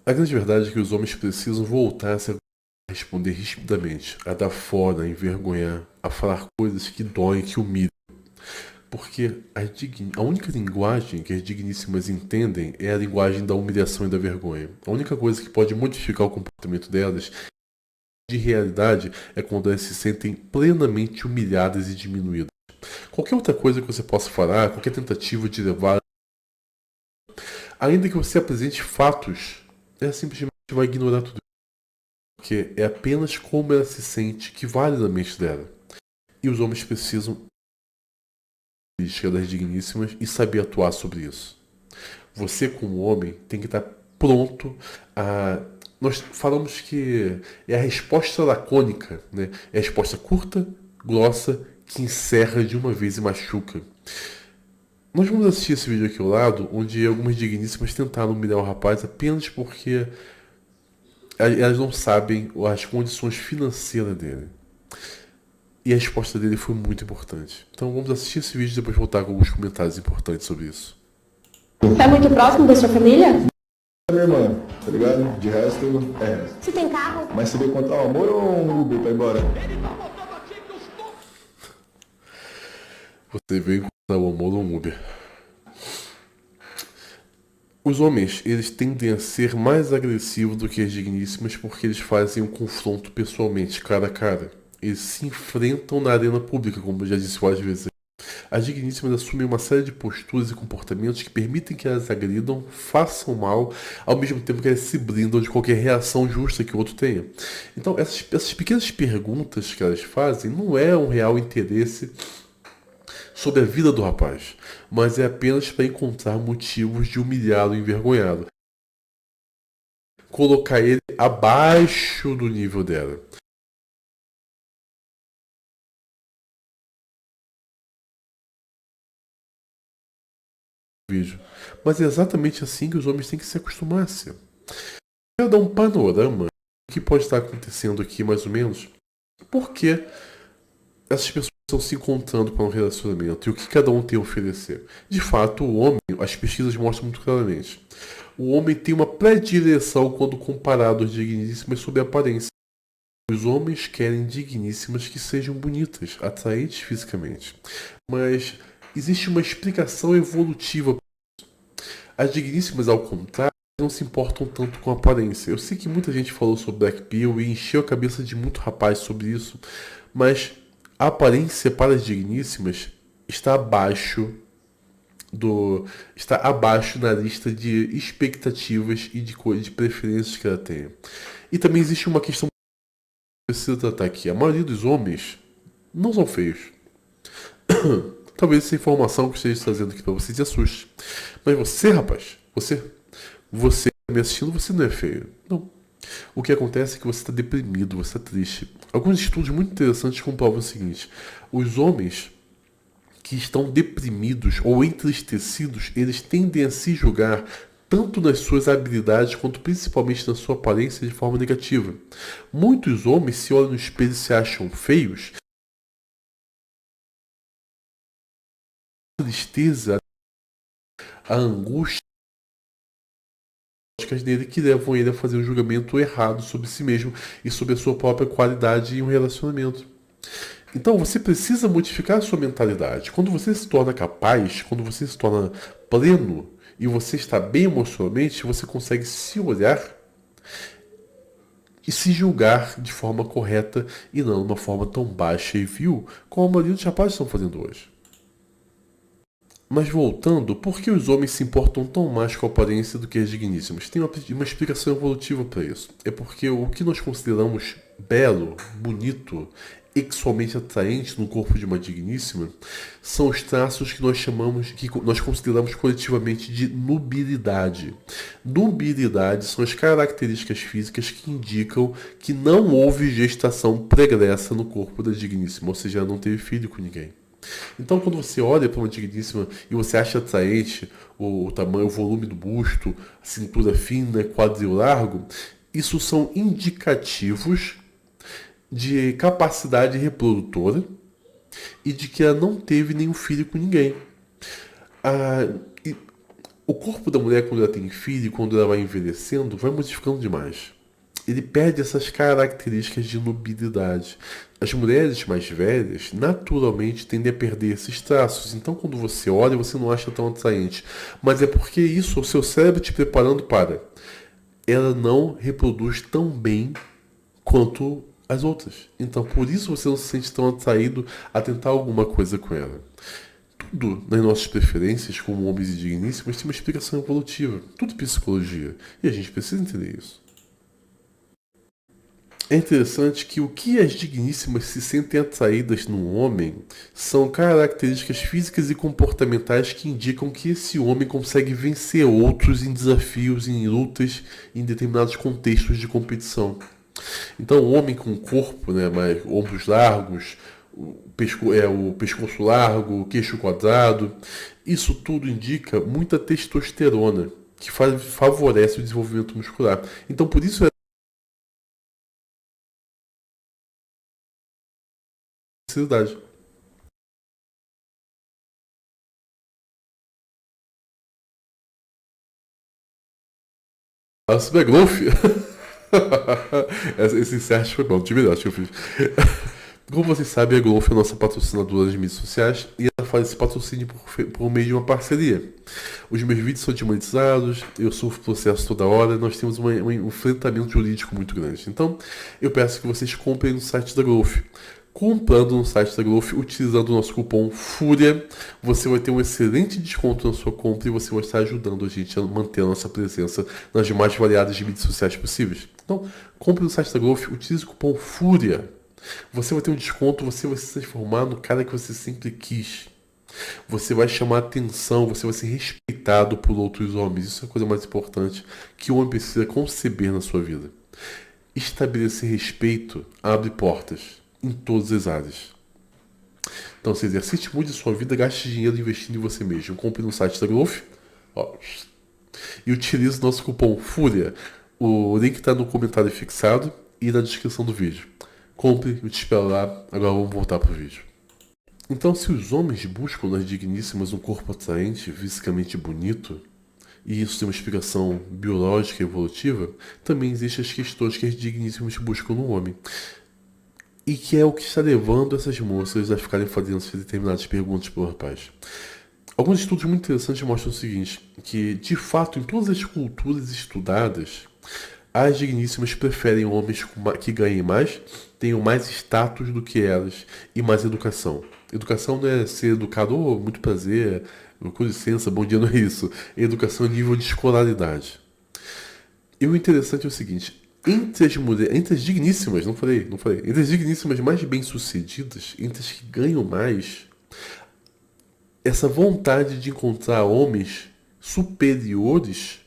A grande verdade é que os homens precisam voltar a se responder rispidamente, a dar fora, a envergonhar, a falar coisas que doem, que humilham. Porque a única linguagem que as digníssimas entendem é a linguagem da humilhação e da vergonha. A única coisa que pode modificar o comportamento delas, de realidade, é quando elas se sentem plenamente humilhadas e diminuídas. Qualquer outra coisa que você possa falar, qualquer tentativa de levar, ainda que você apresente fatos, ela simplesmente vai ignorar tudo. Porque é apenas como ela se sente que vale na mente dela. E os homens precisam das digníssimas e saber atuar sobre isso. Você, como homem, tem que estar pronto a. Nós falamos que é a resposta lacônica, né? É a resposta curta, grossa, que encerra de uma vez e machuca. Nós vamos assistir esse vídeo aqui ao lado, onde algumas digníssimas tentaram humilhar o rapaz apenas porque elas não sabem as condições financeiras dele. E a resposta dele foi muito importante. Então vamos assistir esse vídeo e depois voltar com alguns comentários importantes sobre isso. Tá muito próximo da sua família? Minha irmã, tá ligado? De resto, é resto. Você tem carro? Mas você veio contar um amor ou um Uber pra ir embora? Você veio encontrar o amor no Uber. Os homens, eles tendem a ser mais agressivos do que as digníssimas porque eles fazem um confronto pessoalmente, cara a cara. Eles se enfrentam na arena pública, como eu já disse várias vezes. As digníssimas assumem uma série de posturas e comportamentos que permitem que elas agridam, façam mal, ao mesmo tempo que elas se blindam de qualquer reação justa que o outro tenha. Então, essas pequenas perguntas que elas fazem não é um real interesse sobre a vida do rapaz, mas é apenas para encontrar motivos de humilhá-lo e envergonhá-lo. Colocar ele abaixo do nível dela. Vídeo. Mas é exatamente assim que os homens têm que se acostumar a ser. Quero dar um panorama do que pode estar acontecendo aqui, mais ou menos, porque essas pessoas estão se encontrando para um relacionamento e o que cada um tem a oferecer. De fato, o homem, as pesquisas mostram muito claramente, o homem tem uma predileção quando comparado às digníssimas sobre a aparência. Os homens querem digníssimas que sejam bonitas, atraentes fisicamente. Mas existe uma explicação evolutiva. As digníssimas, ao contrário, não se importam tanto com a aparência. Eu sei que muita gente falou sobre Black Pill e encheu a cabeça de muito rapaz sobre isso, mas a aparência para as digníssimas está abaixo está abaixo na lista de expectativas e de preferências que ela tem. E também existe uma questão que precisa tratar aqui. A maioria dos homens não são feios. Talvez essa informação que eu esteja trazendo aqui para vocês te assuste. Mas você, rapaz, você me assistindo, você não é feio. Não. O que acontece é que você está deprimido, você está triste. Alguns estudos muito interessantes comprovam o seguinte: os homens que estão deprimidos ou entristecidos, eles tendem a se julgar tanto nas suas habilidades quanto principalmente na sua aparência de forma negativa. Muitos homens se olham no espelho e se acham feios. A tristeza, a angústia dele que levam ele a fazer um julgamento errado sobre si mesmo e sobre a sua própria qualidade em um relacionamento. Então você precisa modificar a sua mentalidade. Quando você se torna capaz, quando você se torna pleno e você está bem emocionalmente, você consegue se olhar e se julgar de forma correta e não de uma forma tão baixa e vil como a maioria dos rapazes estão fazendo hoje. Mas voltando, por que os homens se importam tão mais com a aparência do que as digníssimas? Tem uma explicação evolutiva para isso. É porque o que nós consideramos belo, bonito, sexualmente atraente no corpo de uma digníssima são os traços que nós chamamos, que nós consideramos coletivamente de nubilidade. Nubilidade são as características físicas que indicam que não houve gestação pregressa no corpo da digníssima, ou seja, ela não teve filho com ninguém. Então, quando você olha para uma digníssima e você acha atraente o tamanho, o volume do busto, a cintura fina, quadril largo, isso são indicativos de capacidade reprodutora e de que ela não teve nenhum filho com ninguém. Ah, O corpo da mulher, quando ela tem filho, quando ela vai envelhecendo, vai modificando demais. Ele perde essas características de nobilidade. As mulheres mais velhas, naturalmente, tendem a perder esses traços. Então, quando você olha, você não acha tão atraente. Mas é porque isso é o seu cérebro te preparando para. Ela não reproduz tão bem quanto as outras. Então, por isso você não se sente tão atraído a tentar alguma coisa com ela. Tudo nas nossas preferências, como homens e digníssimas, tem uma explicação evolutiva. Tudo psicologia. E a gente precisa entender isso. É interessante que o que as digníssimas se sentem atraídas num homem são características físicas e comportamentais que indicam que esse homem consegue vencer outros em desafios, em lutas, em determinados contextos de competição. Então, o homem com corpo, né, mais ombros largos, o pescoço largo, o queixo quadrado, isso tudo indica muita testosterona, que favorece o desenvolvimento muscular. Então, por isso é a necessidade. Ácido é golfe. Esse insert foi bom, de verdade que eu fiz. Como vocês sabem, a Growth é a nossa patrocinadora de mídias sociais e ela faz esse patrocínio por meio de uma parceria. Os meus vídeos são desmonetizados, eu sofro processo toda hora, nós temos um enfrentamento jurídico muito grande. Então, eu peço que vocês comprem no site da Growth. Comprando no site da Growth, utilizando o nosso cupom FURIA, você vai ter um excelente desconto na sua compra e você vai estar ajudando a gente a manter a nossa presença nas mais variadas mídias sociais possíveis. Então, compre no site da Growth, utilize o cupom FURIA. Você vai ter um desconto, você vai se transformar no cara que você sempre quis. Você vai chamar atenção, você vai ser respeitado por outros homens. Isso é a coisa mais importante que o homem precisa conceber na sua vida. Estabelecer respeito abre portas em todas as áreas. Então, se exercite muito em sua vida, gaste dinheiro investindo em você mesmo. Compre no site da Growth e utilize o nosso cupom FURIA. O link está no comentário fixado e na descrição do vídeo. Compre, eu te espero lá. Agora vamos voltar pro vídeo. Então, se os homens buscam nas digníssimas um corpo atraente, fisicamente bonito, e isso tem uma explicação biológica e evolutiva, também existem as questões que as digníssimas buscam no homem. E que é o que está levando essas moças a ficarem fazendo determinadas perguntas pro rapaz. Alguns estudos muito interessantes mostram o seguinte, que de fato em todas as culturas estudadas, as digníssimas preferem homens que ganhem mais, tenham mais status do que elas e mais educação. Educação não é ser educado, muito prazer, com licença, bom dia, não é isso. Educação é nível de escolaridade. E o interessante é o seguinte, entre as digníssimas, não falei, entre as digníssimas mais bem-sucedidas, entre as que ganham mais, essa vontade de encontrar homens superiores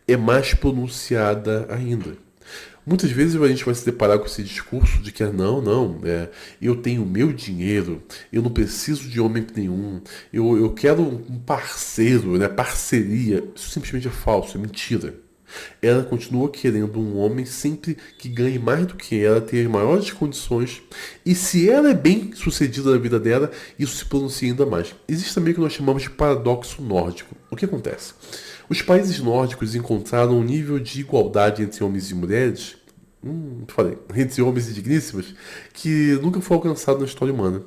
é mais pronunciada ainda. Muitas vezes a gente vai se deparar com esse discurso de que eu tenho meu dinheiro, eu não preciso de homem nenhum, eu quero um parceiro, né, parceria. Isso simplesmente é falso, é mentira. Ela continua querendo um homem sempre que ganhe mais do que ela, tenha maiores condições. E se ela é bem sucedida na vida dela, isso se pronuncia ainda mais. Existe também o que nós chamamos de paradoxo nórdico. O que acontece? Os países nórdicos encontraram um nível de igualdade entre homens e mulheres, entre homens e digníssimas, que nunca foi alcançado na história humana.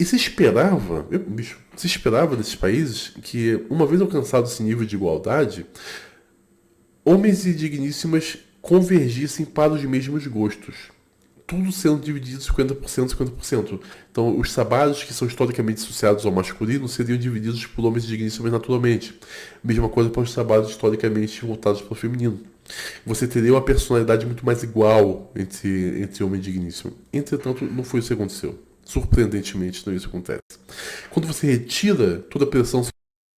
E se esperava nesses países que, uma vez alcançado esse nível de igualdade, homens e digníssimas convergissem para os mesmos gostos. Tudo sendo dividido 50%, 50%. Então, os trabalhos que são historicamente associados ao masculino seriam divididos por homens e digníssimas naturalmente. Mesma coisa para os trabalhos historicamente voltados para o feminino. Você teria uma personalidade muito mais igual entre homem e digníssimo. Entretanto, não foi isso que aconteceu. Surpreendentemente, não é isso que acontece. Quando você retira toda a pressão,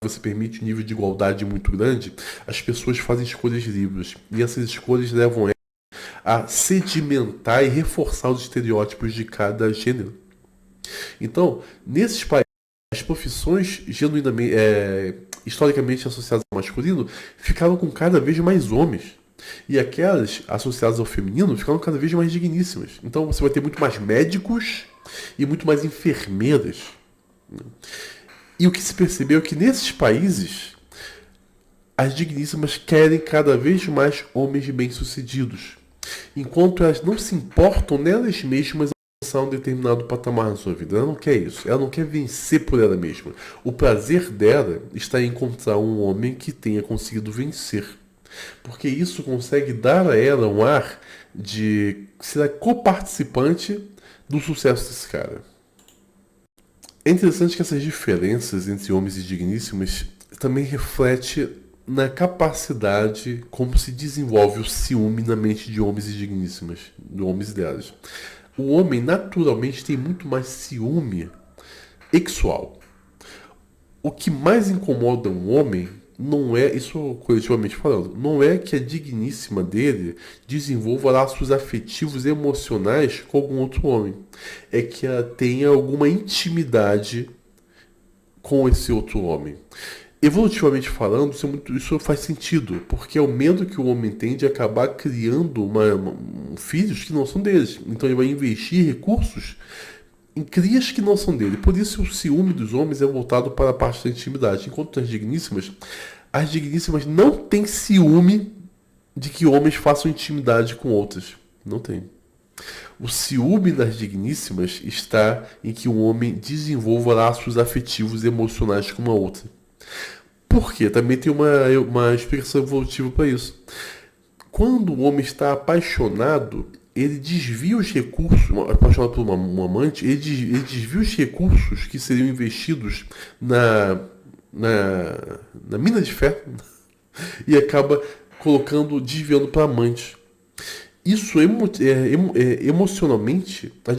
você permite um nível de igualdade muito grande, as pessoas fazem escolhas livres. E essas escolhas levam a sedimentar e reforçar os estereótipos de cada gênero. Então, nesses países, as profissões genuinamente, historicamente associadas ao masculino ficavam com cada vez mais homens. E aquelas associadas ao feminino ficavam cada vez mais digníssimas. Então você vai ter muito mais médicos e muito mais enfermeiras. E o que se percebeu é que nesses países As digníssimas querem cada vez mais homens bem-sucedidos, enquanto elas não se importam nelas mesmas alcançar um determinado patamar na sua vida. Ela não quer isso, ela não quer vencer por ela mesma. O prazer dela está em encontrar um homem que tenha conseguido vencer, porque isso consegue dar a ela um ar de ser coparticipante do sucesso desse cara. É interessante que essas diferenças entre homens e digníssimas também reflete na capacidade como se desenvolve o ciúme na mente de homens e digníssimas, de homens e delas. O homem naturalmente tem muito mais ciúme sexual. O que mais incomoda um homem não é, isso coletivamente falando, não é que a digníssima dele desenvolva laços afetivos e emocionais com algum outro homem. É que ela tenha alguma intimidade com esse outro homem. Evolutivamente falando, isso faz sentido, porque é o medo que o homem tem de acabar criando filhos que não são deles. Então ele vai investir recursos em crias que não são dele. Por isso o ciúme dos homens é voltado para a parte da intimidade. Enquanto as digníssimas não têm ciúme de que homens façam intimidade com outras. Não tem. O ciúme das digníssimas está em que um homem desenvolva laços afetivos e emocionais com uma outra. Por quê? Também tem uma explicação evolutiva para isso. Quando o homem está apaixonado, ele desvia os recursos, apaixonado por um amante, ele desvia os recursos que seriam investidos na mina de ferro e acaba desviando para amante. Isso emocionalmente as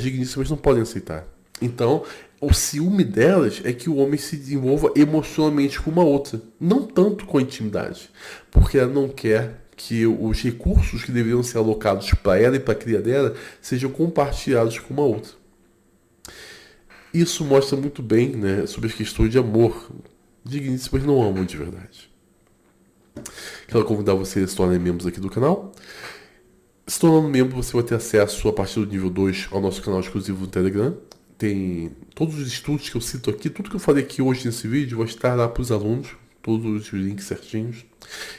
digníssimas não podem aceitar. Então, o ciúme delas é que o homem se desenvolva emocionalmente com uma outra, não tanto com a intimidade, porque ela não quer que os recursos que deveriam ser alocados para ela e para a cria dela sejam compartilhados com uma outra. Isso mostra muito bem, né, sobre as questões de amor. Digníssimas não amam de verdade. Quero convidar você a se tornar membros aqui do canal. Se tornando membro, você vai ter acesso a partir do nível 2 ao nosso canal exclusivo no Telegram. Tem todos os estudos que eu cito aqui, tudo que eu falei aqui hoje nesse vídeo vai estar lá para os alunos, todos os links certinhos.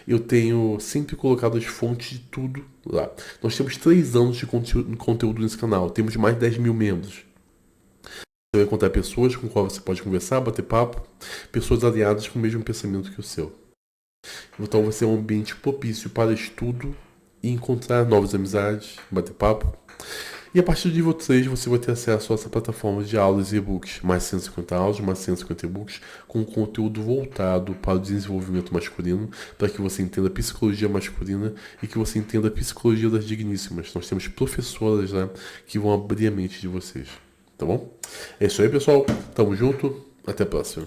Eu tenho sempre colocado as fontes de tudo lá. Nós temos 3 anos de conteúdo nesse canal, temos mais de 10 mil membros. Você vai encontrar pessoas com quais você pode conversar, bater papo, pessoas alinhadas com o mesmo pensamento que o seu. Então vai ser um ambiente propício para estudo e encontrar novas amizades, bater papo. E a partir do nível 3 você vai ter acesso a essa plataforma de aulas e e-books, mais 150 aulas, mais 150 e-books, com conteúdo voltado para o desenvolvimento masculino, para que você entenda a psicologia masculina e que você entenda a psicologia das digníssimas. Nós temos professoras lá que vão abrir a mente de vocês, tá bom? É isso aí, pessoal. Tamo junto. Até a próxima.